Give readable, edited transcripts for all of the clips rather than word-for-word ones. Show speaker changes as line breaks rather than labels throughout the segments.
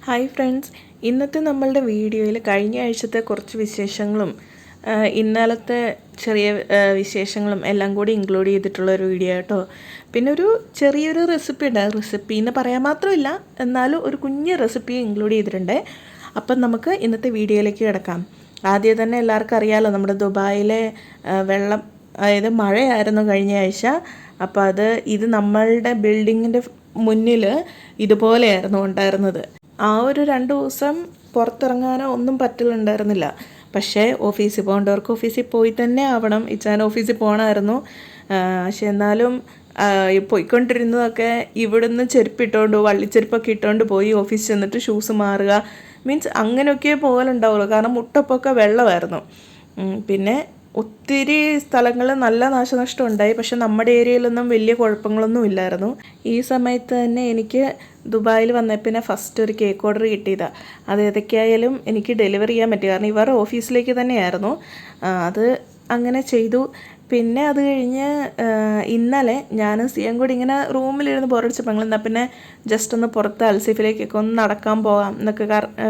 Hi friends, ഇന്നത്തെ നമ്മളുടെ വീഡിയോയിൽ കഴിഞ്ഞ ആഴ്ചത്തെ കുറച്ച് വിശേഷങ്ങളും ഇന്നലത്തെ ചെറിയ വിശേഷങ്ങളും എല്ലാം കൂടി ഇൻക്ലൂഡ് ചെയ്തിട്ടുള്ളൊരു വീഡിയോ കേട്ടോ. പിന്നെ ഒരു ചെറിയൊരു റെസിപ്പി ഉണ്ട്. റെസിപ്പി എന്ന് പറയാൻ മാത്രമില്ല, എന്നാലും ഒരു കുഞ്ഞ് റെസിപ്പി ഇൻക്ലൂഡ് ചെയ്തിട്ടുണ്ട്. അപ്പം നമുക്ക് ഇന്നത്തെ വീഡിയോയിലേക്ക് കിടക്കാം. ആദ്യം തന്നെ എല്ലാവർക്കും അറിയാമല്ലോ, നമ്മുടെ ദുബായിലെ വെള്ളം, അതായത് മഴയായിരുന്നു കഴിഞ്ഞ ആഴ്ച. അപ്പോൾ ഇത് നമ്മളുടെ ബിൽഡിങ്ങിൻ്റെ മുന്നിൽ ഇതുപോലെയായിരുന്നു ഉണ്ടായിരുന്നത്. ആ ഒരു 2 ദിവസം പുറത്തിറങ്ങാനോ ഒന്നും പറ്റലുണ്ടായിരുന്നില്ല. പക്ഷേ ഓഫീസിൽ പോകേണ്ടവർക്ക് ഓഫീസിൽ പോയി തന്നെ ആവണം. ഇച്ചാൻ ഓഫീസിൽ പോകണമായിരുന്നു. പക്ഷെ എന്നാലും പോയിക്കൊണ്ടിരുന്നതൊക്കെ ഇവിടുന്ന് ചെരുപ്പിട്ടുകൊണ്ട്, വള്ളിച്ചെരുപ്പൊക്കെ ഇട്ടുകൊണ്ട് പോയി ഓഫീസിൽ ചെന്നിട്ട് ഷൂസ് മാറുക, മീൻസ് അങ്ങനെയൊക്കെ പോകലുണ്ടാവുള്ളൂ. കാരണം മുട്ടപ്പൊക്കെ വെള്ളമായിരുന്നു. പിന്നെ ഒത്തിരി സ്ഥലങ്ങളിൽ നല്ല നാശനഷ്ടം ഉണ്ടായി. പക്ഷെ നമ്മുടെ ഏരിയയിലൊന്നും വലിയ കുഴപ്പങ്ങളൊന്നും ഇല്ലായിരുന്നു. ഈ സമയത്ത് തന്നെ എനിക്ക് ദുബായിൽ വന്ന പിന്നെ ഫസ്റ്റ് ഒരു കേക്ക് ഓർഡർ കിട്ടിയതാണ്. അത് ഏതൊക്കെയായാലും എനിക്ക് ഡെലിവറി ചെയ്യാൻ പറ്റി. കാരണം ഇവരുടെ ഓഫീസിലേക്ക് തന്നെയായിരുന്നു. അത് അങ്ങനെ ചെയ്തു. പിന്നെ അത് കഴിഞ്ഞ് ഇന്നലെ ഞാൻ സിയം കൂടി ഇങ്ങനെ റൂമിലിരുന്ന് ബോറടിച്ചപ്പോൾ എന്നാൽ പിന്നെ ജസ്റ്റ് ഒന്ന് പുറത്ത് അൽസീഫിലേക്കൊക്കെ ഒന്ന് നടക്കാൻ പോകാം എന്നൊക്കെ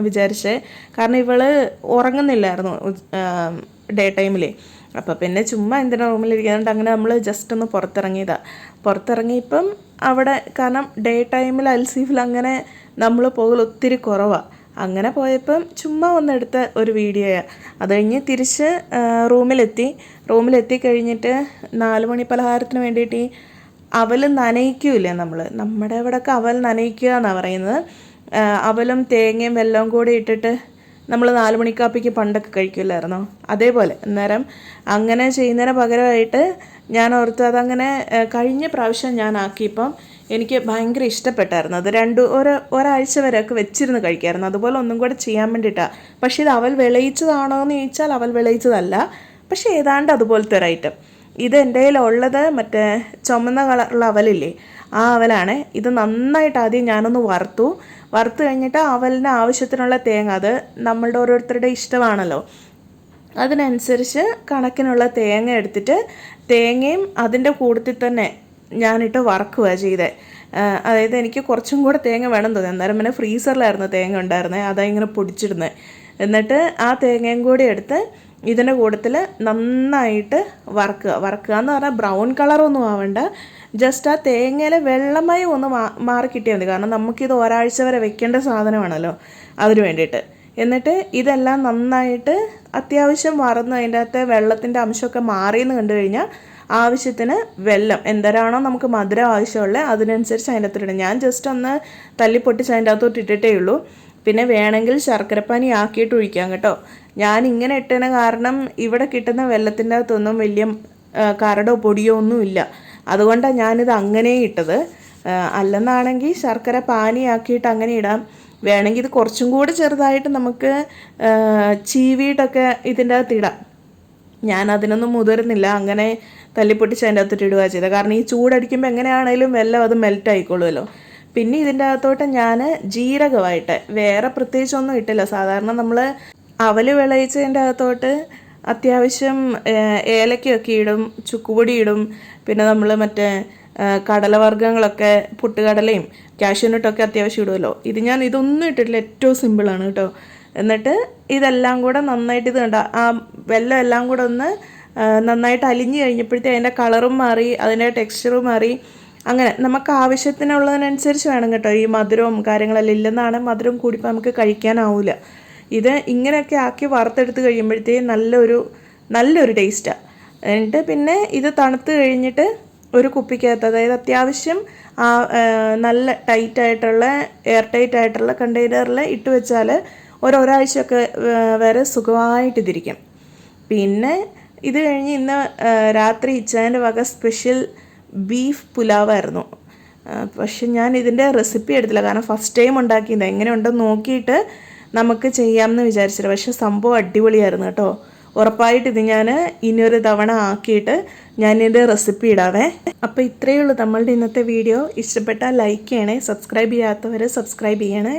വിചാരിച്ചേ. കാരണം ഇവള് ഉറങ്ങുന്നില്ലായിരുന്നു ഡേ ടൈമിൽ. അപ്പോൾ പിന്നെ ചുമ്മാ എന്തിനാ റൂമിലിരിക്കുന്നുണ്ട്, അങ്ങനെ നമ്മൾ ജസ്റ്റ് ഒന്ന് പുറത്തിറങ്ങിയതാണ്. പുറത്തിറങ്ങിയപ്പം അവിടെ, കാരണം ഡേ ടൈമിൽ അൽസീഫിൽ അങ്ങനെ നമ്മൾ പോകൽ ഒത്തിരി കുറവാണ്. അങ്ങനെ പോയപ്പം ചുമ്മാ ഒന്നെടുത്ത ഒരു വീഡിയോയാണ്. അത് കഴിഞ്ഞ് തിരിച്ച് റൂമിലെത്തി കഴിഞ്ഞിട്ട് 4 മണി പലഹാരത്തിന് വേണ്ടിയിട്ട് അവൽ നനയിക്കൂലേ നമ്മുടെ ഇവിടെയൊക്കെ അവൽ നനയിക്കുക എന്നാണ് പറയുന്നത്. അവലും തേങ്ങയും വെല്ലവും കൂടി ഇട്ടിട്ട് നമ്മൾ 4 മണിക്കാപ്പിക്ക് പണ്ടൊക്കെ കഴിക്കില്ലായിരുന്നോ, അതേപോലെ. അന്നേരം അങ്ങനെ ചെയ്യുന്നതിന് പകരമായിട്ട് ഞാൻ ഓർത്തു അതങ്ങനെ കഴിഞ്ഞ പ്രാവശ്യം ഞാൻ ആക്കിയപ്പം എനിക്ക് ഭയങ്കര ഇഷ്ടപ്പെട്ടായിരുന്നു. അത് ഒരാഴ്ച വരെയൊക്കെ വെച്ചിരുന്ന് കഴിക്കാമായിരുന്നു. അതുപോലെ ഒന്നും കൂടെ ചെയ്യാൻ വേണ്ടിയിട്ടാണ്. പക്ഷേ ഇത് അവൽ വിളയിച്ചതാണോ എന്ന് ചോദിച്ചാൽ അവൽ വിളയിച്ചതല്ല, പക്ഷേ ഏതാണ്ട് അതുപോലത്തെ ഒരു ഐറ്റം. ഇത് എൻ്റെ കയ്യിലുള്ളത് മറ്റേ ചുമന്ന കളറുള്ള അവലില്ലേ, ആ അവലാണ്. ഇത് നന്നായിട്ട് ആദ്യം ഞാനൊന്ന് വറുത്ത് കഴിഞ്ഞിട്ട് അവലിന് ആവശ്യത്തിനുള്ള തേങ്ങ, അത് നമ്മളുടെ ഓരോരുത്തരുടെ ഇഷ്ടമാണല്ലോ, അതിനനുസരിച്ച് കണക്കിനുള്ള തേങ്ങ എടുത്തിട്ട് തേങ്ങയും അതിൻ്റെ കൂട്ടത്തിൽ തന്നെ ഞാനിട്ട് വറക്കുക ചെയ്തേ. അതായത് എനിക്ക് കുറച്ചും കൂടെ തേങ്ങ വേണം തോന്നി. അന്നേരം പിന്നെ ഫ്രീസറിലായിരുന്നു തേങ്ങ ഉണ്ടായിരുന്നത്, അതിങ്ങനെ പൊടിച്ചിടുന്നത്. എന്നിട്ട് ആ തേങ്ങയും കൂടി എടുത്ത് ഇതിൻ്റെ കൂട്ടത്തിൽ നന്നായിട്ട് വറക്കുക എന്ന് പറഞ്ഞാൽ ബ്രൗൺ കളറൊന്നും ആവണ്ട, ജസ്റ്റ് ആ തേങ്ങയിലെ വെള്ളമയം ഒന്ന് മാറി കിട്ടിയാൽ മതി. കാരണം നമുക്കിത് ഒരാഴ്ച വരെ വെക്കേണ്ട സാധനമാണല്ലോ, അതിന് വേണ്ടിയിട്ട്. എന്നിട്ട് ഇതെല്ലാം നന്നായിട്ട് അത്യാവശ്യം വറന്ന് അതിൻ്റെ അകത്തെ വെള്ളത്തിൻ്റെ അംശമൊക്കെ മാറിയെന്ന് കണ്ടു കഴിഞ്ഞാൽ ആവശ്യത്തിന് വെല്ലം, എന്തരാണോ നമുക്ക് മധുരം ആവശ്യമുള്ളത് അതിനനുസരിച്ച് അതിൻ്റെ അകത്തിടണം. ഞാൻ ജസ്റ്റ് ഒന്ന് തല്ലിപ്പൊട്ടിച്ച് അതിൻ്റെ അകത്തോട്ട് ഇട്ടിട്ടേ ഉള്ളൂ. പിന്നെ വേണമെങ്കിൽ ശർക്കരപ്പാനി ആക്കിയിട്ട് ഒഴിക്കാം കേട്ടോ. ഞാൻ ഇങ്ങനെ ഇട്ടതിന് കാരണം ഇവിടെ കിട്ടുന്ന വെള്ളത്തിൻ്റെ അകത്തൊന്നും വലിയ കരടോ പൊടിയോ ഒന്നും ഇല്ല. അതുകൊണ്ടാണ് ഞാനിത് അങ്ങനെ ഇട്ടത്. അല്ലെന്നാണെങ്കിൽ ശർക്കര പാനിയാക്കിയിട്ട് അങ്ങനെ ഇടാം. വേണമെങ്കിൽ ഇത് കുറച്ചും കൂടി ചെറുതായിട്ട് നമുക്ക് ചീവിയിട്ടൊക്കെ ഇതിൻ്റെ അകത്ത് ഇടാം. ഞാൻ അതിനൊന്നും മുതിർന്നില്ല, അങ്ങനെ തല്ലിപ്പൊട്ടിച്ച് അതിൻ്റെ അകത്തിട്ട് ഇടുക ചെയ്തത്. കാരണം ഈ ചൂടടിക്കുമ്പോൾ എങ്ങനെയാണേലും വെല്ലം അത് മെൽറ്റ് ആയിക്കോളുമല്ലോ. പിന്നെ ഇതിൻ്റെ അകത്തോട്ട് ഞാൻ ജീരകമായിട്ട് വേറെ പ്രത്യേകിച്ചൊന്നും ഇട്ടില്ല. സാധാരണ നമ്മൾ അവൽ വിളയിച്ചതിൻ്റെ അകത്തോട്ട് അത്യാവശ്യം ഏലക്കയൊക്കെ ഇടും, ചുക്കുപൊടി ഇടും, പിന്നെ നമ്മൾ മറ്റേ കടലവർഗ്ഗങ്ങളൊക്കെ പൊട്ടുകടലയും കാഷ്യൂനട്ടൊക്കെ അത്യാവശ്യം ഇടുമല്ലോ. ഞാൻ ഇതൊന്നും ഇട്ടിട്ടില്ല, ഏറ്റവും സിമ്പിളാണ് കേട്ടോ. എന്നിട്ട് ഇതെല്ലാം കൂടെ നന്നായിട്ട് ഇത് കണ്ട ആ വെല്ലം എല്ലാം കൂടെ ഒന്ന് നന്നായിട്ട് അലിഞ്ഞ് കഴിഞ്ഞപ്പോഴത്തേ അതിൻ്റെ കളറും മാറി, അതിൻ്റെ ടെക്സ്ചറും മാറി. അങ്ങനെ നമുക്ക് ആവശ്യത്തിനുള്ളതിനനുസരിച്ച് വേണം കേട്ടോ. ഈ മധുരവും കാര്യങ്ങളെല്ലാം ഇല്ലെന്നാണ്, മധുരം കൂടിപ്പോൾ നമുക്ക് കഴിക്കാനാവില്ല. ഇത് ഇങ്ങനെയൊക്കെ ആക്കി വറുത്തെടുത്ത് കഴിയുമ്പോഴത്തേ നല്ലൊരു ടേസ്റ്റാണ്. എന്നിട്ട് പിന്നെ ഇത് തണുത്ത് കഴിഞ്ഞിട്ട് ഒരു കുപ്പിക്കകത്ത്, അതായത് അത്യാവശ്യം നല്ല എയർ ടൈറ്റ് ആയിട്ടുള്ള കണ്ടെയ്നറിൽ ഇട്ട് വെച്ചാൽ ഒരാഴ്ചയൊക്കെ വരെ സുഖമായിട്ടിരിക്കും. പിന്നെ ഇത് കഴിഞ്ഞ് ഇന്ന് രാത്രി ഇച്ചാൻ്റെ വക സ്പെഷ്യൽ ബീഫ് പുലാവായിരുന്നു. പക്ഷെ ഞാൻ ഇതിൻ്റെ റെസിപ്പി എടുത്തില്ല, കാരണം ഫസ്റ്റ് ടൈം ഉണ്ടാക്കിയത്. എങ്ങനെയുണ്ടെന്ന് നോക്കിയിട്ട് നമുക്ക് ചെയ്യാമെന്ന് വിചാരിച്ചില്ല. പക്ഷെ സംഭവം അടിപൊളിയായിരുന്നു കേട്ടോ. ഉറപ്പായിട്ട് ഇത് ഞാൻ ഇനിയൊരു തവണ ആക്കിയിട്ട് ഞാനിത് റെസിപ്പി ഇടാവേ. അപ്പോൾ ഇത്രയേ ഉള്ളൂ നമ്മളുടെ ഇന്നത്തെ വീഡിയോ. ഇഷ്ടപ്പെട്ടാൽ ലൈക്ക് ചെയ്യണേ, സബ്സ്ക്രൈബ് ചെയ്യാത്തവർ സബ്സ്ക്രൈബ് ചെയ്യണേ.